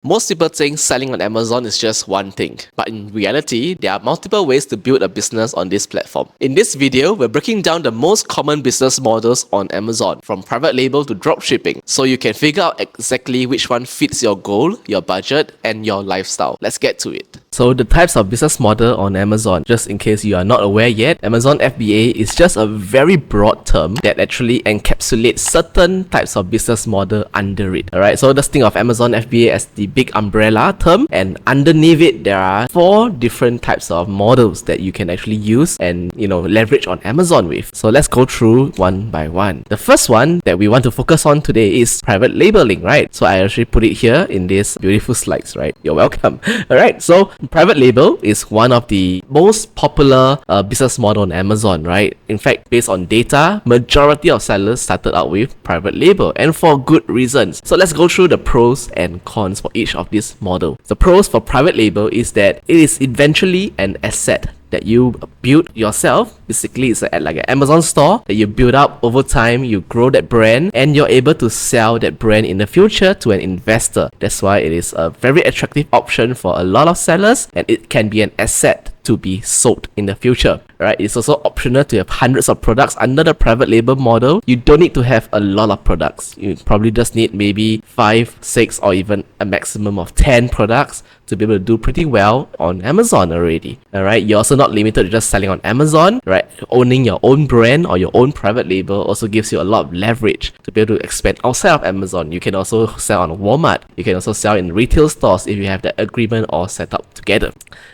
Most people think selling on Amazon is just one thing, but in reality, there are multiple ways to build a business on this platform. In this video, we're breaking down the most common business models on Amazon, from private label to dropshipping, so you can figure out exactly which one fits your goal, your budget, and your lifestyle. Let's get to it. So the types of business model on Amazon, just in case you are not aware yet, Amazon FBA is just a very broad term that actually encapsulates certain types of business model under it. Alright, so just think of Amazon FBA as the big umbrella term, and underneath it there are 4 different types of models that you can actually use and leverage on Amazon with. So let's go through one by one. The first one that we want to focus on today is private labeling, right? So I actually put it here in these beautiful slides, right? You're welcome. Alright, so private label is one of the most popular business model on Amazon, right? In fact, based on data, majority of sellers started out with private label, and for good reasons. So let's go through the pros and cons for each of these models. The pros for private label is that it is eventually an asset that you build yourself. Basically, it's like an Amazon store that you build up over time, you grow that brand, and you're able to sell that brand in the future to an investor. That's why it is a very attractive option for a lot of sellers, and it can be an asset to be sold in the future. Right? It's also optional to have hundreds of products under the private label model. You don't need to have a lot of products. You probably just need maybe 5, 6, or even a maximum of 10 products to be able to do pretty well on Amazon already. Alright, you're also not limited to just selling on Amazon, right? Owning your own brand or your own private label also gives you a lot of leverage to be able to expand outside of Amazon. You can also sell on Walmart. You can also sell in retail stores if you have that agreement all set up together.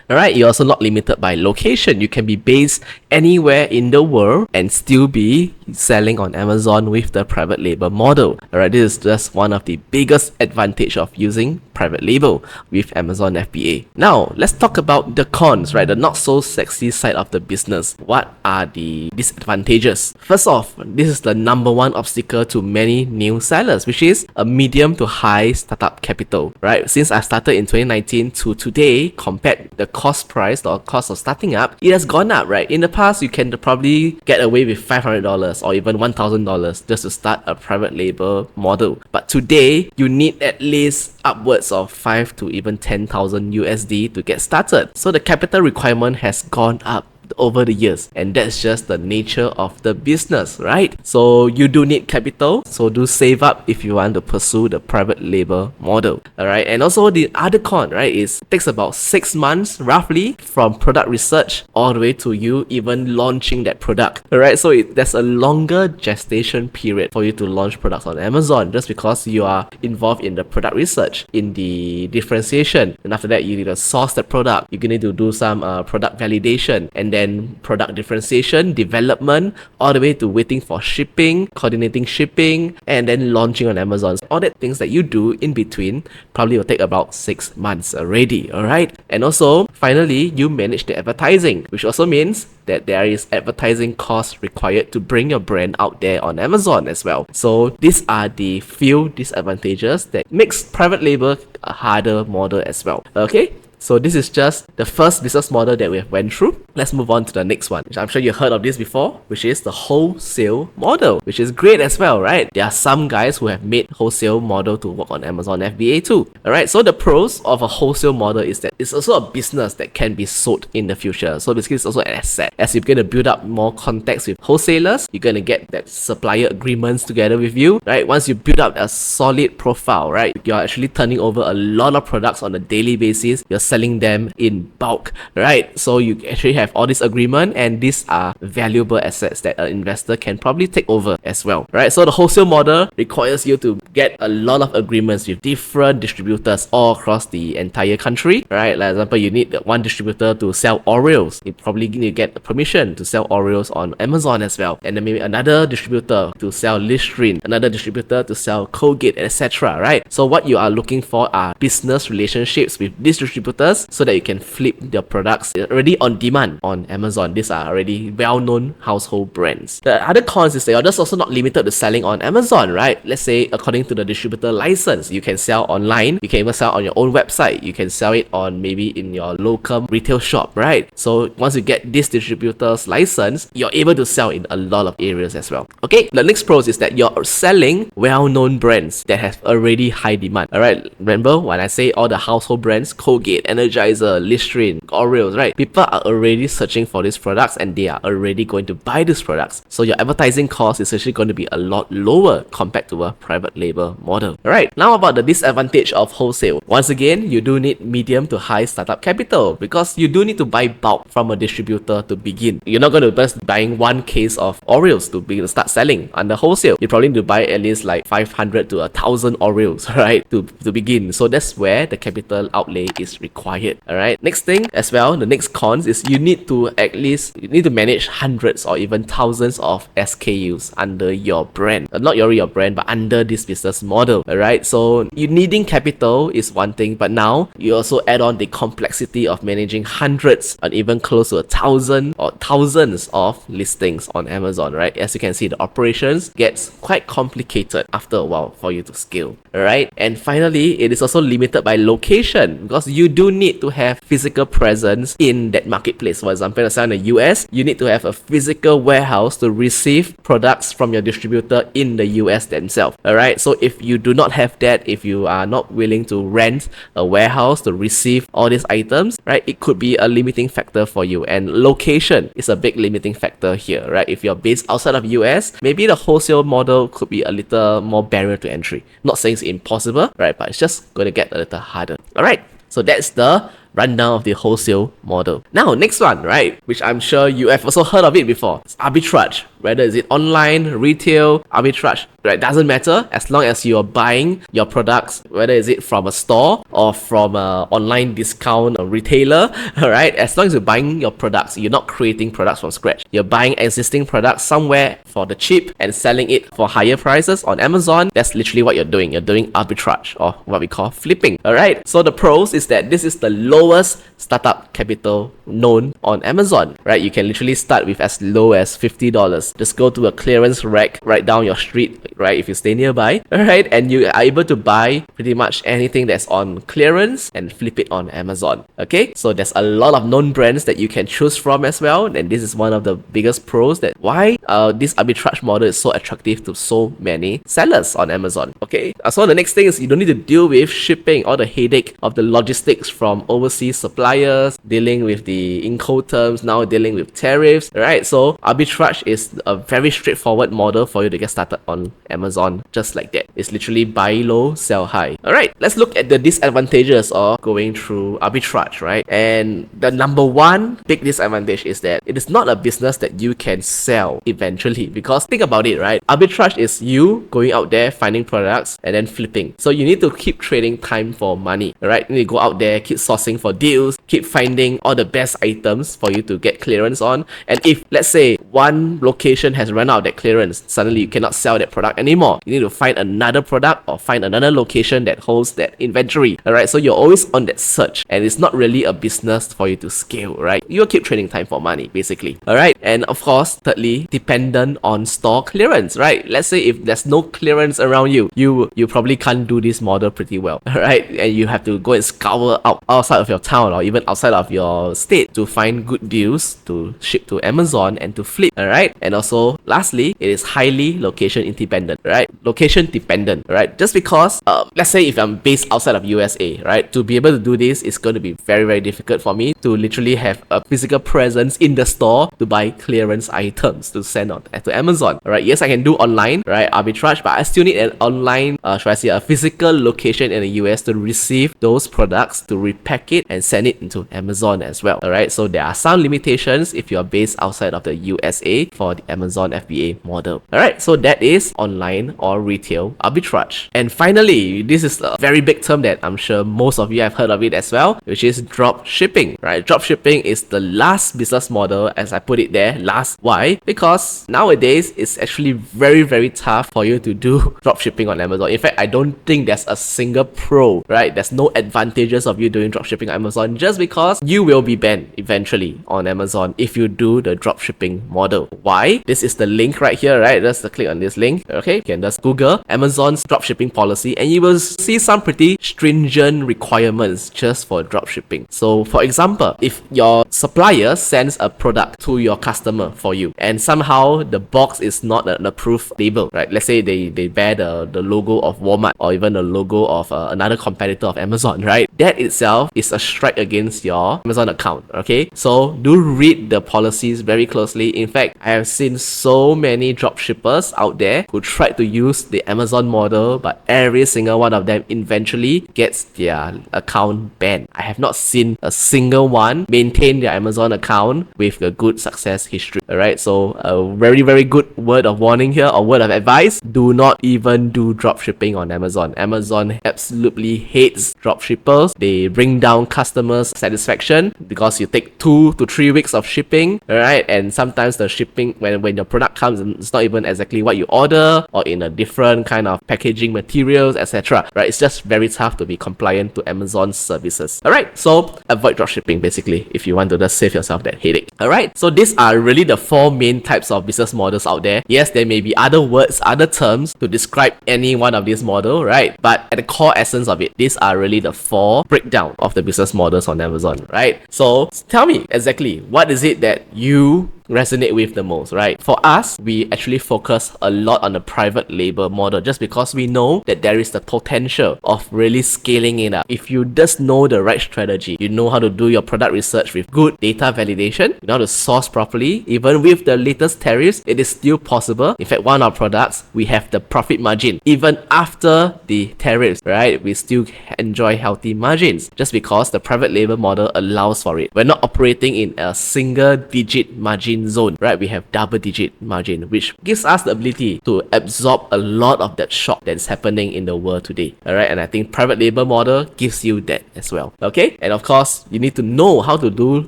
Alright, you're also not limited by location. You can be based anywhere in the world and still be selling on Amazon with the private label model. Alright, this is just one of the biggest advantage of using private label with Amazon FBA. Now, let's talk about the cons, right? The not so sexy side of the business. What are the disadvantages? First off, this is the number one obstacle to many new sellers, which is a medium to high startup capital, right? Since I started in 2019 to today, compared the cost price or cost of starting up, it has gone up, right? In the past, you can probably get away with $500 or even $1,000 just to start a private label model. But today, you need at least upwards of 5 to even 10,000 USD to get started. So the capital requirement has gone up over the years, and that's just the nature of the business, right? So you do need capital, so do save up if you want to pursue the private label model. Alright, and also the other con, right, is it takes about 6 months roughly from product research all the way to you even launching that product. Alright, so there's a longer gestation period for you to launch products on Amazon, just because you are involved in the product research, in the differentiation, and after that you need to source that product. You're going to do some product validation, and then product differentiation, development, all the way to waiting for shipping, coordinating shipping, and then launching on Amazon. All the things that you do in between probably will take about 6 months already, alright? And also, finally, you manage the advertising, which also means that there is advertising costs required to bring your brand out there on Amazon as well. So these are the few disadvantages that makes private label a harder model as well, okay? So this is just the first business model that we have went through. Let's move on to the next one, which I'm sure you heard of this before, which is the wholesale model, which is great as well, right? There are some guys who have made wholesale model to work on Amazon FBA too. Alright, so the pros of a wholesale model is that it's also a business that can be sold in the future. So basically it's also an asset. As you're going to build up more contacts with wholesalers, you're going to get that supplier agreements together with you, right? Once you build up a solid profile, right, you're actually turning over a lot of products on a daily basis. You're selling them in bulk, right? So you actually have all this agreement, and these are valuable assets that an investor can probably take over as well, right? So the wholesale model requires you to get a lot of agreements with different distributors all across the entire country, right? Like example, you need one distributor to sell Oreos. You probably need to get permission to sell Oreos on Amazon as well, and then maybe another distributor to sell Listerine, another distributor to sell Colgate, etc., right? So what you are looking for are business relationships with these distributors so that you can flip their products already on demand. demand on Amazon. These are already well-known household brands. The other cons is that you're just also not limited to selling on Amazon, right? Let's say according to the distributor license, you can sell online, you can even sell on your own website, you can sell it on maybe in your local retail shop, right? So once you get this distributor's license, you're able to sell in a lot of areas as well. Okay, the next pros is that you're selling well-known brands that have already high demand. All right, remember when I say all the household brands, Colgate, Energizer, Listerine, Oreos, right? People are already searching for these products and they are already going to buy these products. So your advertising cost is actually going to be a lot lower compared to a private label model. All right, now about the disadvantage of wholesale. Once again, you do need medium to high startup capital because you do need to buy bulk from a distributor to begin. You're not going to just buying one case of Oreos to start selling under wholesale. You probably need to buy at least like 500 to 1,000 Oreos, right, to begin. So that's where the capital outlay is required. All right, next thing as well, the next cons is you need to manage hundreds or even thousands of SKUs under your brand. Not your brand, but under this business model. All right, so you needing capital is one thing, but now you also add on the complexity of managing hundreds and even close to 1,000 or thousands of listings on Amazon, right? As you can see, the operations gets quite complicated after a while for you to scale. All right, and finally, it is also limited by location because you do need to have physical presence in that marketplace. For example, let's say in the US, you need to have a physical warehouse to receive products from your distributor in the US themselves. All right, so if you do not have that, if you are not willing to rent a warehouse to receive all these items, right, it could be a limiting factor for you. And location is a big limiting factor here, right? If you're based outside of US, maybe the wholesale model could be a little more barrier to entry. Not saying it's impossible, right? But it's just going to get a little harder. All right, so that's the rundown of the wholesale model. Now, next one, right, which I'm sure you have also heard of it before. It's arbitrage. Whether is it online, retail, arbitrage, right? Doesn't matter as long as you're buying your products, whether is it from a store or from an online discount or retailer, all right? As long as you're buying your products, you're not creating products from scratch. You're buying existing products somewhere for the cheap and selling it for higher prices on Amazon. That's literally what you're doing. You're doing arbitrage, or what we call flipping, all right? So the pros is that this is the lowest startup capital known on Amazon, right? You can literally start with as low as $50. Just go to a clearance rack right down your street, right, if you stay nearby, all right, and you are able to buy pretty much anything that's on clearance and flip it on Amazon. Okay, so there's a lot of known brands that you can choose from as well, and this is one of the biggest pros that why this arbitrage model is so attractive to so many sellers on Amazon. Okay, so the next thing is you don't need to deal with shipping or the headache of the logistics from overseas suppliers, dealing with the Incoterms, now dealing with tariffs, right? So arbitrage is a very straightforward model for you to get started on Amazon, just like that. It's literally buy low, sell high. All right, let's look at the disadvantages of going through arbitrage, right? And the number one big disadvantage is that it is not a business that you can sell eventually, because think about it, right? Arbitrage is you going out there, finding products and then flipping. So you need to keep trading time for money, right? You need to go out there, keep sourcing for deals, keep finding all the best items for you to get clearance on. And if, let's say, one location has run out of that clearance, suddenly you cannot sell that product anymore. You need to find another product or find another location that holds that inventory. All right, so you're always on that search, and it's not really a business for you to scale, right? You'll keep trading time for money, basically. All right, and of course, thirdly, dependent on store clearance, right? Let's say if there's no clearance around you, you probably can't do this model pretty well, all right? And you have to go and scour outside of your town or even outside of your state to find good deals to ship to Amazon and to flip, all right? And also, lastly, it is highly location independent, right? Location dependent, right? Just because, let's say if I'm based outside of USA, right? To be able to do this, it's going to be very, very difficult for me to literally have a physical presence in the store to buy clearance items to send on to Amazon, all right? Yes, I can do online, right? Arbitrage, but I still need an online, a physical location in the US to receive those products, to repack it and send it into Amazon as well, all right? So there are some limitations if you're based outside of the USA for the Amazon FBA model. All right, so that is online or retail arbitrage. And finally, this is a very big term that I'm sure most of you have heard of it as well, which is drop shipping, right? Drop shipping is the last business model, as I put it there, last. Why? Because nowadays it's actually very, very tough for you to do drop shipping on Amazon. In fact, I don't think there's a single pro, right? There's no advantages of you doing drop shipping on Amazon, just just because you will be banned eventually on Amazon if you do the dropshipping model. Why? This is the link right here, right? Just click on this link. Okay, you can just Google Amazon's dropshipping policy and you will see some pretty stringent requirements just for dropshipping. So for example, if your supplier sends a product to your customer for you and somehow the box is not an approved label, right? Let's say they bear the logo of Walmart or even the logo of another competitor of Amazon, right? That itself is a strike against your Amazon account. Okay, so do read the policies very closely. In fact, I have seen so many dropshippers out there who tried to use the Amazon model, but every single one of them eventually gets their account banned. I have not seen a single one maintain their Amazon account with a good success history. Alright, so a very, very good word of warning here, or word of advice: do not even do dropshipping on Amazon. Amazon absolutely hates dropshippers. They bring down customers' satisfaction because you take 2 to 3 weeks of shipping, alright, and sometimes the shipping, when your product comes, it's not even exactly what you order, or in a different kind of packaging materials, etc. Right? It's just very tough to be compliant to Amazon's services. Alright, so avoid dropshipping basically if you want to just save yourself that headache. Alright, so these are really the 4 main types of business models out there. Yes, there may be other words, other terms to describe any one of these models, right? But at the core essence of it, these are really the 4 breakdown of the business models on Amazon, right? So tell me exactly, what is it that you resonate with the most, right? For us, we actually focus a lot on the private label model just because we know that there is the potential of really scaling it up. If you just know the right strategy, you know how to do your product research with good data validation, you know how to source properly, even with the latest tariffs, it is still possible. In fact, one of our products, we have the profit margin. Even after the tariffs, right, we still enjoy healthy margins just because the private label model allows for it. We're not operating in a single digit margin zone, right? We have double digit margin, which gives us the ability to absorb a lot of that shock that's happening in the world today. Alright, and I think private label model gives you that as well. Okay, and of course, you need to know how to do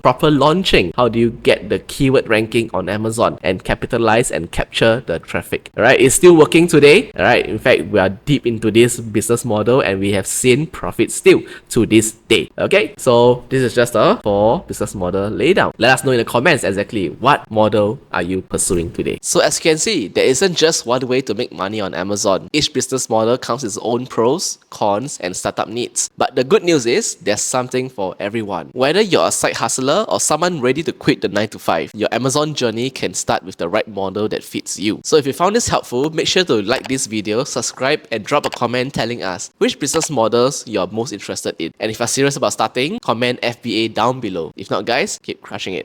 proper launching. How do you get the keyword ranking on Amazon and capitalize and capture the traffic? Alright, it's still working today. Alright, in fact, we are deep into this business model and we have seen profit still to this day. Okay, so this is just a 4 business model laydown. Let us know in the comments exactly what model are you pursuing today. So as you can see, there isn't just one way to make money on Amazon. Each business model comes with its own pros, cons, and startup needs. But the good news is there's something for everyone. Whether you're a side hustler or someone ready to quit the 9 to 5, your Amazon journey can start with the right model that fits you. So if you found this helpful, make sure to like this video, subscribe, and drop a comment telling us which business models you're most interested in. And if you're serious about starting, comment FBA down below. If not, guys, keep crushing it.